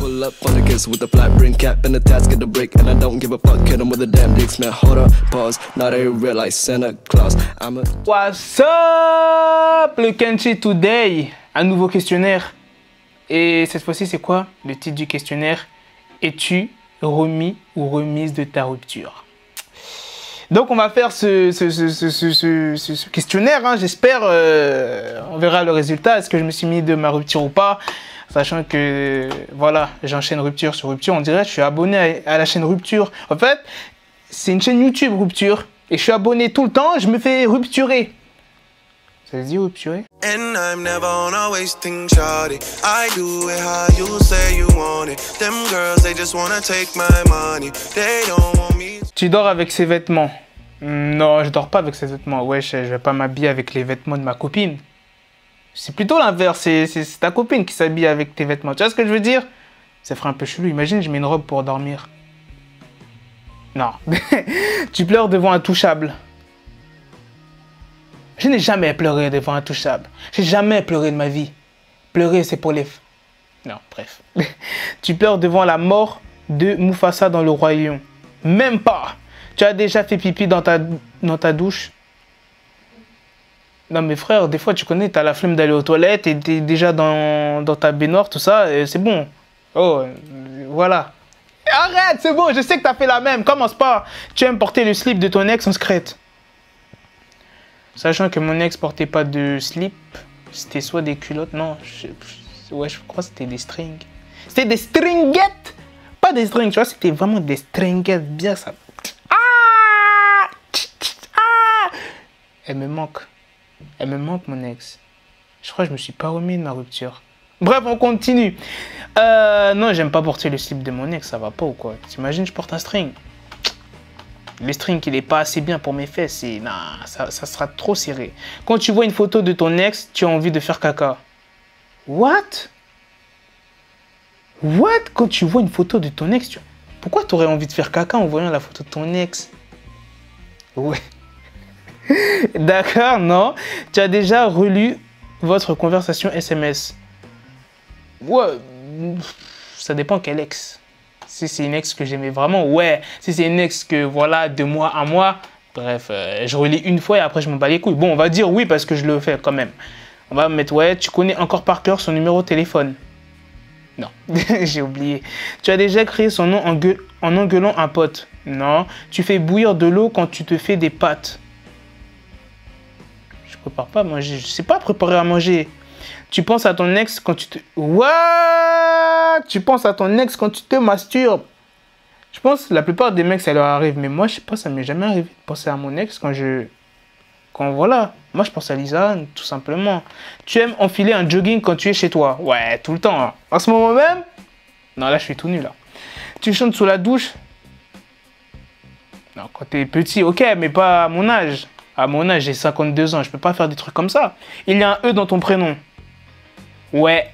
Pull up on the kiss with the flat brim cap and the task at the break. And I don't give a fuck, hit 'em with a damn dick man. Hold up, pause, now they realize Santa Claus. I'm a... What's up, le Kenchi Today? Un nouveau questionnaire. Et cette fois-ci, c'est quoi le titre du questionnaire? Es-tu remis ou remise de ta rupture? Donc on va faire ce questionnaire, hein. J'espère, on verra le résultat, est-ce que je me suis mis de ma rupture ou pas, sachant que, voilà, j'enchaîne rupture sur rupture, on dirait que je suis abonné à la chaîne Rupture. En fait, c'est une chaîne YouTube Rupture, et je suis abonné tout le temps, je me fais rupturer. Ça se dit rupturer? And I'm never on a wasting shawty. I do it how you say you want it. Them girls, they just wanna take my money. They don't want me. Tu dors avec ses vêtements? Non, je dors pas avec ses vêtements. Ouais, je vais pas m'habiller avec les vêtements de ma copine. C'est plutôt l'inverse, c'est ta copine qui s'habille avec tes vêtements. Tu vois ce que je veux dire? Ça ferait un peu chelou. Imagine, je mets une robe pour dormir. Non. Tu pleures devant un touchable? Je n'ai jamais pleuré devant un touchable. J'ai jamais pleuré de ma vie. Pleurer, c'est pour les... Non, bref. Tu pleures devant la mort de Mufasa dans le Roi Lion? Même pas. Tu as déjà fait pipi dans ta douche? Non mais frère, des fois tu connais, tu as la flemme d'aller aux toilettes et tu es déjà dans ta baignoire, tout ça, c'est bon. Oh, voilà. Arrête, c'est bon, je sais que tu as fait la même, commence pas. Tu aimes porter le slip de ton ex en secrète? Sachant que mon ex portait pas de slip, c'était soit des culottes, non, ouais, je crois que c'était des strings. C'était des stringuettes, pas des strings, tu vois, c'était vraiment des stringuettes, bien ça. Ah, elle me manque mon ex. Je crois que je me suis pas remis de ma rupture. Bref, on continue. Non, j'aime pas porter le slip de mon ex, ça va pas ou quoi? T'imagines, je porte un string. Le string, il est pas assez bien pour mes fesses. Et nah, ça sera trop serré. Quand tu vois une photo de ton ex, tu as envie de faire caca. What? What? Quand tu vois une photo de ton ex, pourquoi tu aurais envie de faire caca en voyant la photo de ton ex? Ouais. D'accord, non. Tu as déjà relu votre conversation SMS? Ouais. Ça dépend quel ex. Si c'est une ex que j'aimais vraiment, ouais. Si c'est une ex que, voilà, de mois à mois, bref, je relis une fois et après je m'en bats les couilles. Bon, on va dire oui parce que je le fais quand même. On va mettre, ouais, tu connais encore par cœur son numéro de téléphone? Non, j'ai oublié. Tu as déjà créé son nom en engueulant un pote? Non. Tu fais bouillir de l'eau quand tu te fais des pâtes? Je prépare pas à manger, je sais pas préparer à manger. Tu penses à ton ex quand tu te... What? Tu penses à ton ex quand tu te masturbes? Je pense que la plupart des mecs, ça leur arrive. Mais moi, je sais pas, ça m'est jamais arrivé de penser à mon ex quand voilà. Moi, je pense à Lisa, tout simplement. Tu aimes enfiler un jogging quand tu es chez toi? Ouais, tout le temps. Hein. En ce moment même? Non, là, je suis tout nu, là. Tu chantes sous la douche? Non, quand t'es petit, ok, mais pas à mon âge. À mon âge, j'ai 52 ans, je peux pas faire des trucs comme ça. Il y a un E dans ton prénom? Ouais.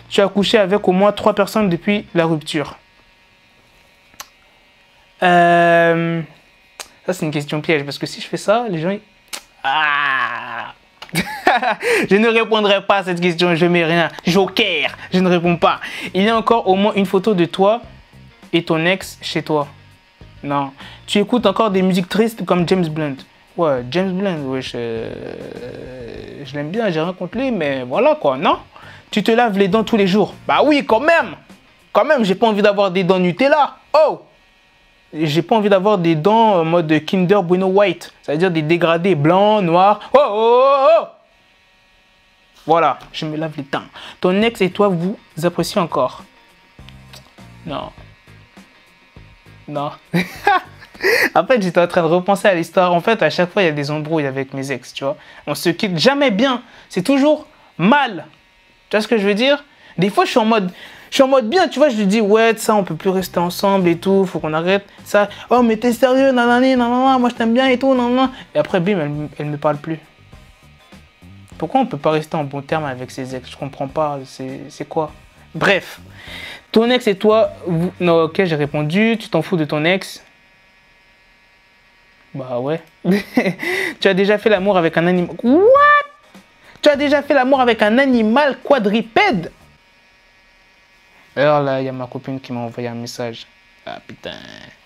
Tu as couché avec au moins 3 personnes depuis la rupture? Ça, c'est une question piège, parce que si je fais ça, les gens... Ah. Je ne répondrai pas à cette question, je mets rien. Joker, je ne réponds pas. Il y a encore au moins une photo de toi et ton ex chez toi? Non. Tu écoutes encore des musiques tristes comme James Blunt? Ouais, James Blunt, ouais, je l'aime bien, j'ai rien contre lui, mais voilà quoi, non? Tu te laves les dents tous les jours? Bah oui, quand même! Quand même, j'ai pas envie d'avoir des dents Nutella. Oh! J'ai pas envie d'avoir des dents en mode Kinder Bueno White. C'est-à-dire des dégradés blancs, noirs. Oh, oh, oh, oh! Voilà, je me lave les dents. Ton ex et toi, vous appréciez encore? Non. Non. En fait, j'étais en train de repenser à l'histoire. En fait, à chaque fois, il y a des embrouilles avec mes ex, tu vois. On se quitte jamais bien. C'est toujours mal. Tu vois ce que je veux dire? Des fois, je suis en mode bien, tu vois. Je lui dis, ouais, ça, on peut plus rester ensemble et tout. Faut qu'on arrête ça. Oh, mais t'es sérieux? Nanani, nanana, moi, je t'aime bien et tout. Nanana. Et après, bim, elle me parle plus. Pourquoi on peut pas rester en bon terme avec ses ex? Je comprends pas. C'est quoi? Bref. Ton ex et toi, vous... Non, ok, j'ai répondu. Tu t'en fous de ton ex? Bah ouais. Tu as déjà fait l'amour avec un animal... What? Tu as déjà fait l'amour avec un animal quadrupède? Alors là, il y a ma copine qui m'a envoyé un message. Ah putain,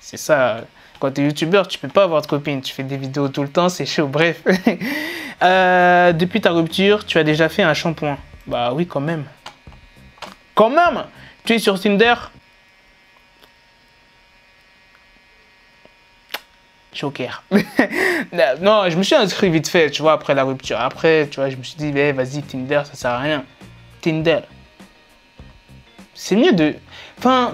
c'est ça. Quand tu es youtubeur, tu peux pas avoir de copine. Tu fais des vidéos tout le temps, c'est chaud. Bref. Depuis ta rupture, tu as déjà fait un shampoing? Bah oui, quand même. Quand même! Tu es sur Tinder? Joker. Non, je me suis inscrit vite fait, tu vois, après la rupture. Après, tu vois, je me suis dit, eh, vas-y, Tinder, ça sert à rien. Tinder. C'est mieux de... Enfin,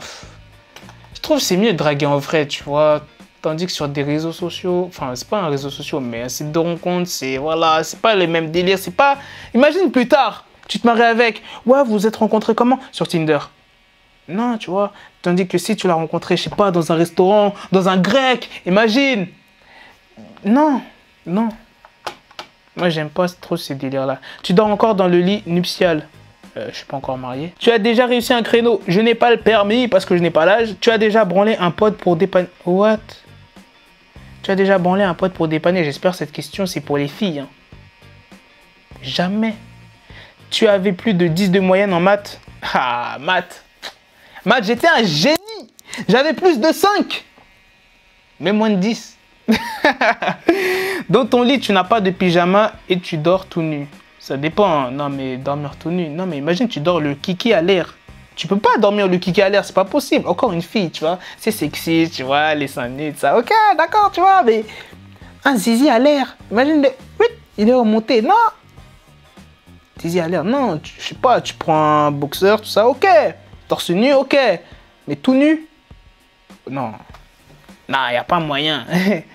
je trouve que c'est mieux de draguer en vrai, tu vois. Tandis que sur des réseaux sociaux, enfin, c'est pas un réseau social, mais un site de rencontre, c'est, voilà, c'est pas les mêmes délires, c'est pas... Imagine plus tard, tu te maries avec, ouais, vous vous êtes rencontrés comment? Sur Tinder. Non, tu vois. Tandis que si tu l'as rencontré, je sais pas, dans un restaurant, dans un grec, imagine. Non, non. Moi, j'aime pas trop ces délires-là. Tu dors encore dans le lit nuptial? Je suis pas encore marié. Tu as déjà réussi un créneau? Je n'ai pas le permis parce que je n'ai pas l'âge. Tu as déjà branlé un pote pour dépanner? What? Tu as déjà branlé un pote pour dépanner? J'espère que cette question, c'est pour les filles. Hein. Jamais. Tu avais plus de 10 de moyenne en maths? Ah, maths. Maths, j'étais un génie. J'avais plus de 5. Mais moins de 10. Dans ton lit, tu n'as pas de pyjama et tu dors tout nu. Ça dépend. Hein. Non, mais dormir tout nu. Non, mais imagine, tu dors le kiki à l'air. Tu peux pas dormir le kiki à l'air, c'est pas possible. Encore une fille, tu vois. C'est sexy, tu vois, les seins nus, ça. Ok, d'accord, tu vois, mais un zizi à l'air. Imagine, il est remonté. Non. Zizi à l'air. Non, je sais pas, tu prends un boxeur, tout ça, ok. Torse nu, ok. Mais tout nu? Non. Non, il n'y a pas moyen.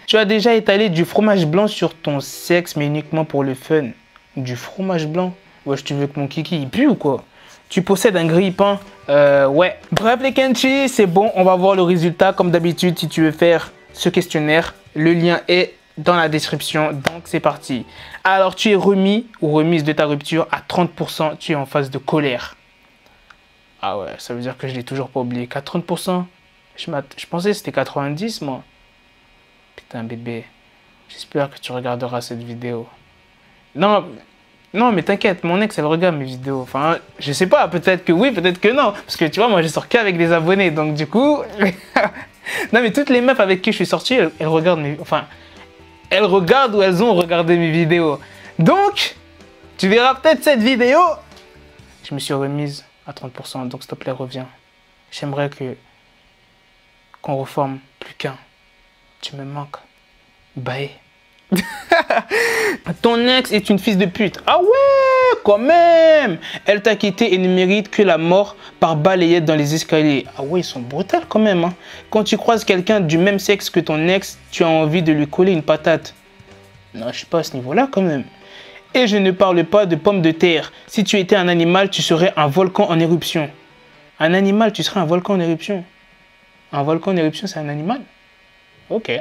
Tu as déjà étalé du fromage blanc sur ton sexe, mais uniquement pour le fun. Du fromage blanc? Wesh, tu veux que mon kiki il pue ou quoi? Tu possèdes un grille-pain? Ouais. Bref les Kenchi, c'est bon, on va voir le résultat. Comme d'habitude, si tu veux faire ce questionnaire, le lien est dans la description. Donc c'est parti. Alors tu es remis ou remise de ta rupture à 30%. Tu es en phase de colère. Ah ouais, ça veut dire que je l'ai toujours pas oublié. Qu'à 30%, je pensais que c'était 90, moi. Putain, bébé. J'espère que tu regarderas cette vidéo. Non, non, mais t'inquiète, mon ex, elle regarde mes vidéos. Enfin, je sais pas, peut-être que oui, peut-être que non. Parce que tu vois, moi, je sors qu'avec des abonnés. Donc, du coup... non, mais toutes les meufs avec qui je suis sorti, elles regardent mes... Enfin, elles regardent ou elles ont regardé mes vidéos. Donc, tu verras peut-être cette vidéo. Je me suis remise à 30%, donc s'il te plaît, reviens. J'aimerais qu'on reforme plus qu'un. Tu me manques. Bye. Ton ex est une fille de pute. Ah ouais, quand même. Elle t'a quitté et ne mérite que la mort par balayette dans les escaliers. Ah ouais, ils sont brutals quand même. Hein. Quand tu croises quelqu'un du même sexe que ton ex, tu as envie de lui coller une patate. Non, je suis pas à ce niveau-là quand même. Et je ne parle pas de pommes de terre. Si tu étais un animal, tu serais un volcan en éruption. Un animal, tu serais un volcan en éruption. Un volcan en éruption, c'est un animal? Ok.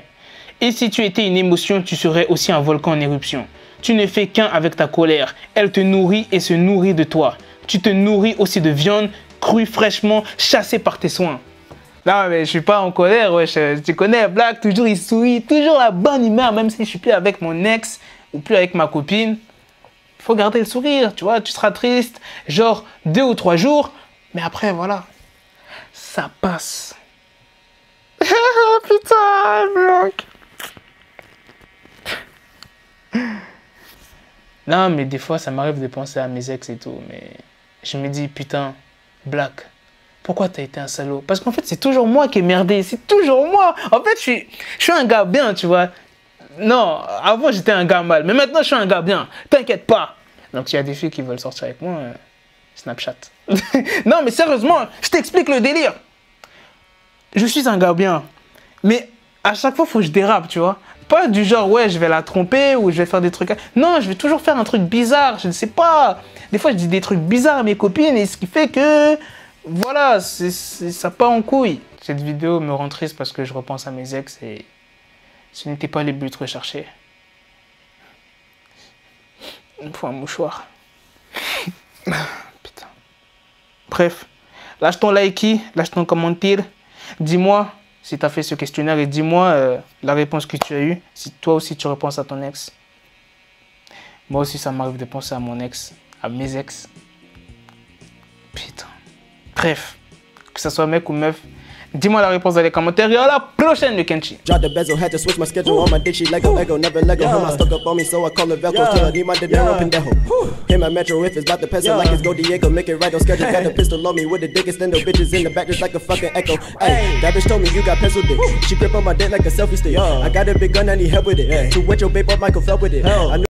Et si tu étais une émotion, tu serais aussi un volcan en éruption. Tu ne fais qu'un avec ta colère. Elle te nourrit et se nourrit de toi. Tu te nourris aussi de viande crue fraîchement chassée par tes soins. Non, mais je suis pas en colère, ouais. Tu connais, Black, toujours il sourit, toujours la bonne humeur, même si je suis plus avec mon ex ou plus avec ma copine. Il faut garder le sourire, tu vois. Tu seras triste, genre 2 ou 3 jours, mais après, voilà, ça passe. Putain, Black. Non, mais des fois, ça m'arrive de penser à mes ex et tout, mais je me dis, putain, Black, pourquoi t'as été un salaud? Parce qu'en fait, c'est toujours moi qui ai merdé, c'est toujours moi. En fait, je suis un gars bien, tu vois. Non, avant, j'étais un gars mal, mais maintenant, je suis un gars bien. T'inquiète pas. Donc, s'il y a des filles qui veulent sortir avec moi, Snapchat. Non, mais sérieusement, je t'explique le délire. Je suis un gars bien, mais à chaque fois, il faut que je dérape, tu vois. Pas du genre, ouais, je vais la tromper ou je vais faire des trucs... Non, je vais toujours faire un truc bizarre, je ne sais pas. Des fois, je dis des trucs bizarres à mes copines et ce qui fait que... Voilà, ça part en couille. Cette vidéo me rend triste parce que je repense à mes ex et ce n'était pas les buts recherchés. Il me faut un mouchoir. Putain. Bref, lâche ton like, lâche ton commentaire. Dis-moi si tu as fait ce questionnaire et dis-moi la réponse que tu as eue. Si toi aussi tu repenses à ton ex. Moi aussi ça m'arrive de penser à mon ex, à mes ex. Putain. Bref, que ce soit mec ou meuf. Dis-moi la réponse dans les commentaires et à la prochaine de Kenshi. Drop the bezel, had to switch my schedule on my dick, she Lego, Ego, never Lego. Him, I stuck up on me, so I call it Velcro. Till I need my dinero, pendejo. Him, my metro, if it's about to peso, like it's Go Diego, make it right on schedule. Got a pistol on me with the dick, extendo bitches in the back, just like a fucking echo. Hey, that bitch told me you got pencil dick. She grip on my dick like a selfie stick. I got a big gun, I need help with it. To wet your babe up, Michael fell with it. I